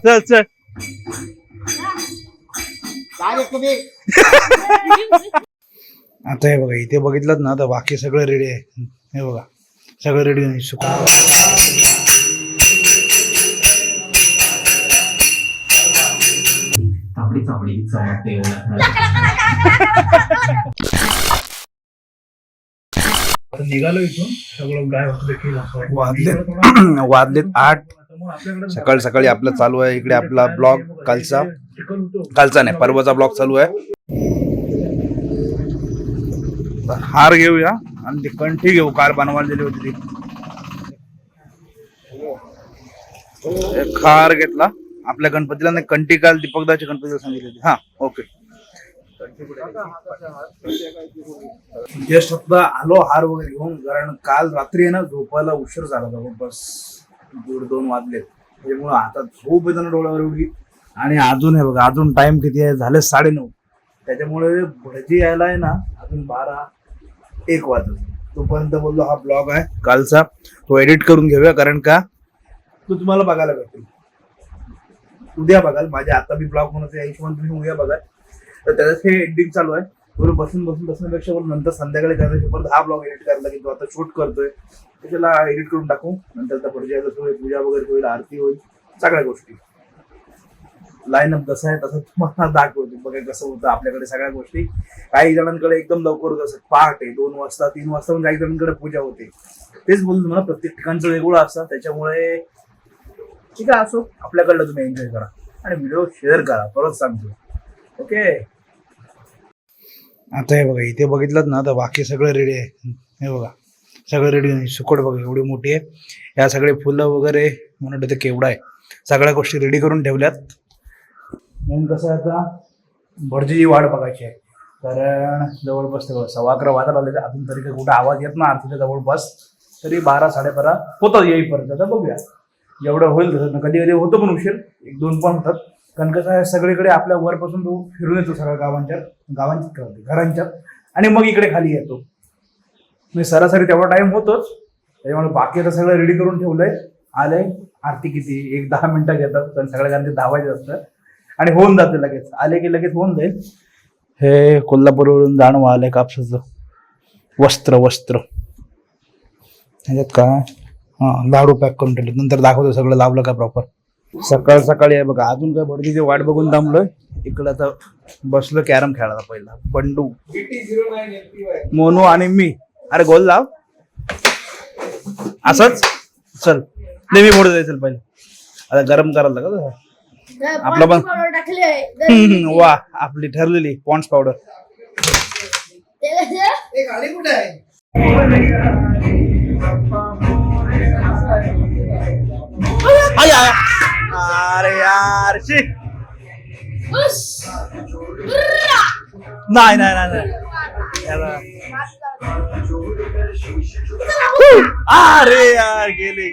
चल चल आता हे बघा इथे बघितलं ना तर बाकी सगळं रेडी आहे. हे बघा सगळं रेडी आहे. निघालो इथून सगळं गाय वाजलेत 8. सकाळी सकाळी आपलं चालू आहे इकडे आपला ब्लॉग. कालचा नाही परवाचा ब्लॉग चालू आहे. हार घेऊया आणि ती कंठी घेऊ. काल बनवायला होती ती. एक हार घेतला आपल्या गणपतीला नाही. कंठी काल दीपकदाच्या गणपतीला सांगितली. हा ओके. जस्ट आता आलो हार वगैरे घेऊन. कारण काल रात्री आहे ना झोपायला उशीर झाला जवळपास 1:30-2 वाजले. त्याच्यामुळे आता झोप येताना डोळ्यावर एवढी. आणि अजून हे बघा अजून टाइम किती आहे झाले 9:30. त्याच्यामुळे भटजी यायला आहे ना अजून 12-1 वाजले. तोपर्यंत बोललो हा ब्लॉग आहे कालचा तो एडिट करून घेऊया. कारण का तो तुम्हाला बघायला भेटेल उद्या. बघाल माझ्या आता मी ब्लॉग म्हणून या हिशोबाने तुम्ही उद्या बघाल. तर त्याचं हे एडिटिंग चालू आहे. बरोबर बसण्यापेक्षा नंतर संध्याकाळी करायचं. परत हा ब्लॉग एडिट करायला की तो आता शूट करतोय त्याला एडिट करून टाकू. नंतर त्या भटजी यायला होईल, पूजा वगैरे होईल, आरती होईल, सगळ्या गोष्टी. लाईनअप जसं आहे तसं तुम्हाला दाखवतो बघा कसं होतं आपल्याकडे सगळ्या गोष्टी. काही जणांकडे एकदम लवकर होत असत. पहाटे 2 वाजता 3 वाजता पण काही जणांकडे पूजा होते. तेच बोलतो तुम्हाला प्रत्येक ठिकाणचं वेगळं असतं. त्याच्यामुळे ठीक आहे असो आपल्याकडलं तुम्ही एन्जॉय करा आणि व्हिडिओ शेअर करा. परत सांगतो ओके. आता हे बघा इथे बघितलं ना तर बाकी सगळं रेडी आहे. हे बघा सगळं रेडी आहे. सुकट बघा एवढी मोठी आहे. या सगळे फुलं वगैरे म्हणून ते केवढा आहे. सगळ्या गोष्टी रेडी करून ठेवल्यात. मेन कसं आहे आता भटजीची वाट बघायची आहे. कारण जवळपास 11:15 वाजता आले. अजून तरी काही कुठं आवाज येत ना आरतीच्या जवळपास. तरी 12-12:30 होतं येईपर्यंत. आता बघूया जेवढं होईल तसं. कधी कधी होतं पण उशीर 1-2 पण होतात. कारण कसं आहे सगळीकडे आपल्या वरपासून तो फिरून येतो सगळ्या गावांच्या घरांच्या आणि मग इकडे खाली येतो. म्हणजे सरासरी तेवढा टाइम होतोच. त्याच्यामुळे बाकी आता सगळं रेडी करून ठेवलंय. आलंय आरती किती 1-10 मिनिटं घेतात. कारण सगळ्या गांधी धावायचं असतं आणि होऊन जाते लगेच. आले की लगेच होऊन जाईल. हे कोल्हापूरवरून जाणवं आलंय कापसाचं वस्त्र ह्याच्यात का लाडू पॅक करून ठेवले. नंतर दाखवतो सगळं लावलं का प्रॉपर. सकाळ सकाळी आहे बघा. अजून काय भटजीची वाट बघून थांबलोय. इकडं आता बसलो कॅरम खेळायला. पहिला बंडू मोनू आणि मी. अरे गोल लाव असंच. चल मी मोड जायचं पहिले. आता गरम करायला लागलं आपलं पण. वा आपली ठरलेली पॉन्ड्स पावडर. अरे यार नाही अरे यार गेले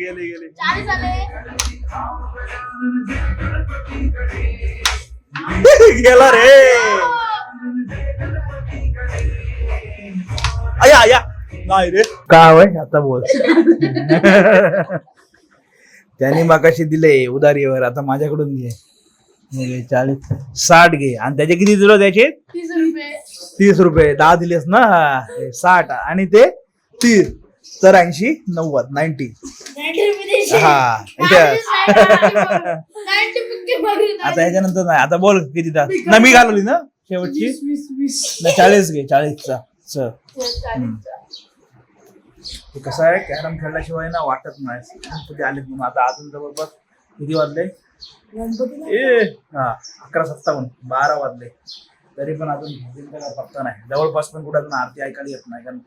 गेला रे. या नाही रे काय होय आता बोल. त्यांनी मागाशी दिले उधारीवर. आता माझ्याकडून घे 40-60 घे. आणि त्याचे किती दिलो त्याचे 30 रुपये. 10 दिलेस ना 60 आणि ते 30 तर 80-90 हा. आता याच्यानंतर नाही. आता बोल किती ना मी घालवली ना शेवटची 40 घे 40चा. कसं आहे कॅरम खेळल्याशिवाय ना वाटत नाही. गणपती आले म्हणून. आता अजून जवळपास किती वाजले 11:57 12 वाजले. तरी पण अजून पत्ता नाही. जवळपास पण कुठे अजून आरती ऐकायला येत नाही. कारण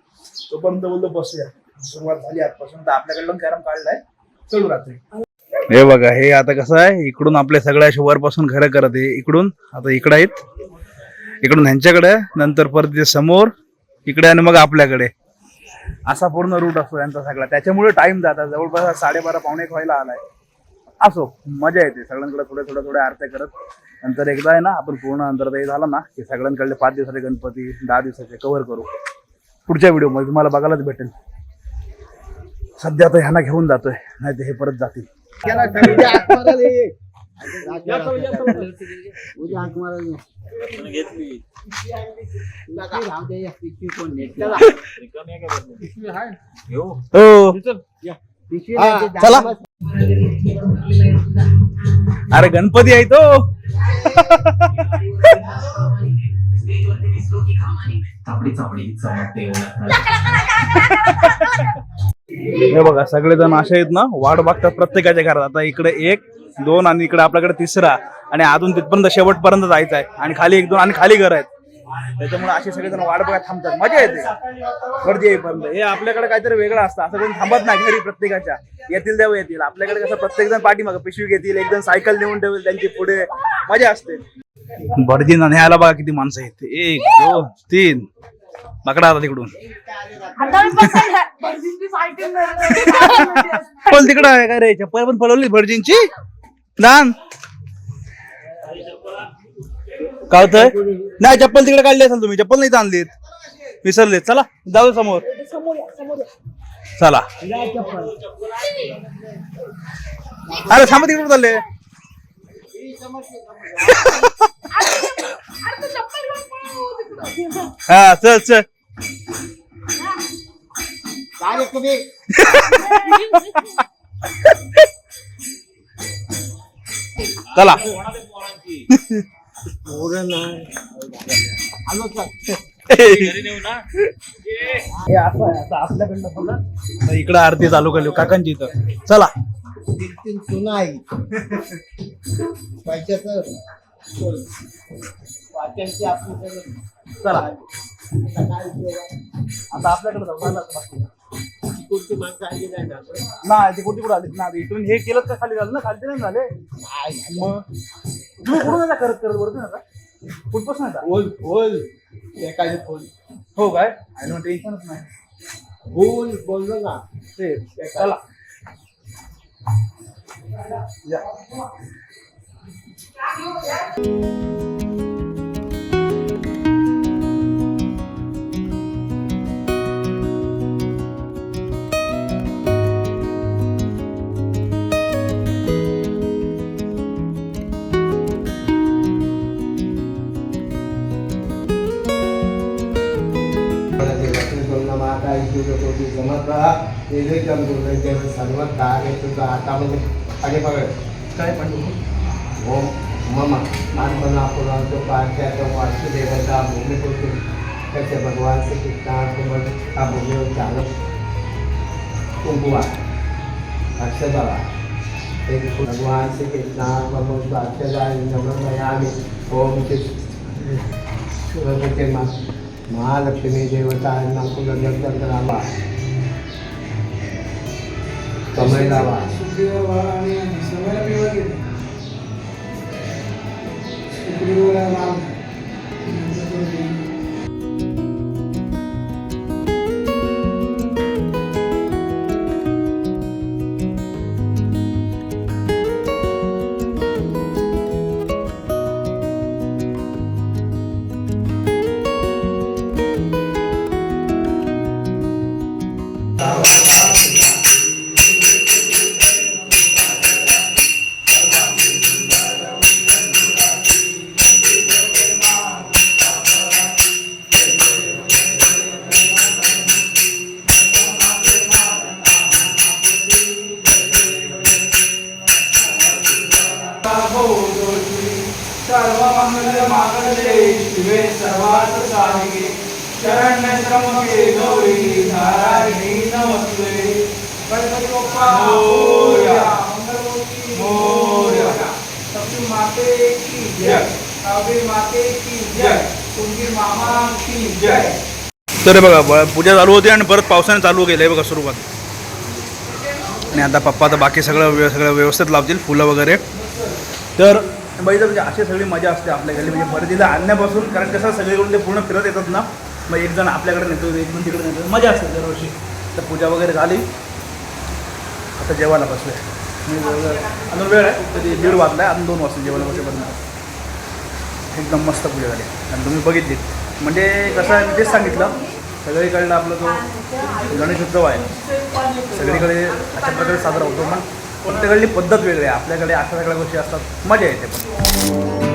तोपर्यंत बोललो बसूया. सुरुवात झाली आजपासून. तर आपल्याकडलं कॅरम काढलाय. चलू रात्री. हे बघा हे आता कसं आहे इकडून आपल्या सगळ्या वरपासून घरं करत आहे. इकडून आता इकडे आहेत. इकडून ह्यांच्याकडे नंतर परत समोर इकडे आणि मग आपल्याकडे असा पूर्ण रूट असतो यांचा सगळा. त्याच्यामुळे टाइम जातात. जवळपास 12:30-1 व्हायला आलाय. असो मजा येते सगळ्यांकडे थोड्या आरत्या करत. नंतर एकदा आहे ना आपण पूर्ण अंतर्दय झाला ना की सगळ्यांकडले 5 दिवसाचे गणपती 10 दिवसाचे कव्हर करू. पुढच्या व्हिडिओमध्ये तुम्हाला बघायलाच भेटेल. सध्या आता ह्यांना घेऊन जातोय, नाही तर हे परत जातील. चला अरे गणपती आहे तो. हे बघा सगळेजण असे आहेत ना, वाट बघतात प्रत्येकाच्या घरात. आता इकडे 1 2 आणि इकडे आपल्याकडे 3रा आणि अजून तिथपर्यंत शेवटपर्यंत जायचं आहे. आणि खाली 1 2 आणि खाली घर आहेत. त्याच्यामुळे असे सगळेजण वाट बघत थांबतात. मजा येते गर्दी येईपर्यंत. हे आपल्याकडे काहीतरी वेगळं असतं, असं कोणी थांबत नाही घरी. प्रत्येकाच्या येतील तेव्हा येतील. आपल्याकडे कसं प्रत्येक जण पाठीमागं पिशवी घेतील, एक जण सायकल नेऊन ठेवेल त्यांची पुढे. मजा असते. भटजींना न्यायला बघा किती माणसं आहेत. 1 2 3 पकडा आता तिकडून. चप्पल तिकडं आहे काय रे? चप्पल पण पळवली भटजींची लहान. काय होतंय? नाही चप्पल तिकडे काढली असेल तुम्ही. चप्पल नाही आणलीत, विसरलेत. चला जाऊ समोर. चला अरे थांबा तिकडे चालले. हा चल चल. चला इकडं आरती चालू केली काकांची इथं. चला चला आता आपल्याकडे जाऊ. नाही ते कुठे आले ना. इथून हे केलं का खाली झालं ना? खाली नाही झाले. मग तुम्ही कुठून येता करत करत वरती ना? कुठपासून येता? हो काय? टेन्शनच नाही. बोललो ना ते. चला सर्व कार्य तुझं हातामध्ये आणि बघ काय पण ओम मम आत्मना पुराण पाठ्याचा वासुदेवता भूमिपुत्र कैसे भगवान श्री कृष्ण का भूमि चालक कुंकुआ अक्षदाला एक भगवान श्री कृष्ण भगवान अक्षदा नमस्यामि ओम के महालक्ष्मी देवता नाम समय लावा सर्वमंगलमांगल्ये शिवे सर्वार्थ साधिके शरण्ये त्र्यंबके गौरी नारायणी नमस्ते. गणपती बाप्पा मोरया. मंगलमूर्ती मोरया. लक्ष्मी माते की जय. कावेरी माते की जय. कुंजीर मामा की जय. तर बघा पूजा चालू होती आणि परत पावसाने चालू केलंय बघा सुरुवात. आणि आता पप्पा तर बाकी सगळं व्यवस्थित लावतील फुलं वगैरे. तर बघितलं म्हणजे अशी सगळी मजा असते आपल्या घरी. म्हणजे परतीला आणण्यापासून, कारण कसं सगळीकडून ते पूर्ण फिरत येतात ना, मग एक जण आपल्याकडे नेतो एक जण तिकडे नेतो. मजा असते दरवर्षी. तर पूजा वगैरे झाली, आता जेवायला बसले. अजून वेळ आहे, तरी 1:30 वाजला आहे. अजून 2 वाजता जेवायला बसेपर्यंत एकदम मस्त पूजा झाली आणि तुम्ही बघितली. म्हणजे कसं आहे मी तेच सांगितलं सगळीकडला आपला जो गणेशोत्सव आहे सगळीकडे अशा प्रकारे साजरा होतो, पण प्रत्येकाची पद्धत वेगळी आहे. आपल्याकडे अशा सगळ्या गोष्टी असतात, मजा येते.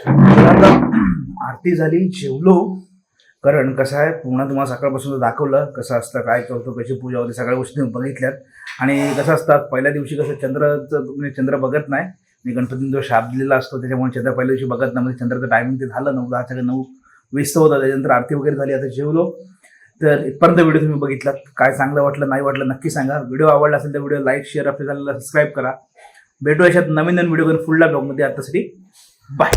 पण आता आरती झाली, जेवलो. कारण कसं आहे, पूर्ण तुम्हाला सकाळपासून दाखवलं कसं असतं, काय करतो, कशी पूजा होते, सगळ्या गोष्टी तुम्ही बघितल्यात. आणि कसं असतात, पहिल्या दिवशी कसं तुम्ही चंद्र बघत नाही. मी गणपती जो शाप दिलेला असतो त्याच्यामुळे चंद्र पहिल्या दिवशी बघत नाही. म्हणजे चंद्राचं टायमिंग ते झालं 9:10 9:20 होतं. त्याच्यानंतर आरती वगैरे झाली, आता जेवलो. तर इथपर्यंत व्हिडिओ तुम्ही बघितलात. काय चांगलं वाटलं नाही वाटलं नक्की सांगा. व्हिडिओ आवडला असेल तर व्हिडिओ लाईक शेअर, आपल्या चॅनलला सबस्क्राईब करा. भेटू अशात नवीन व्हिडिओ करून पुढल्या ब्लॉगमध्ये. आतासाठी बाय.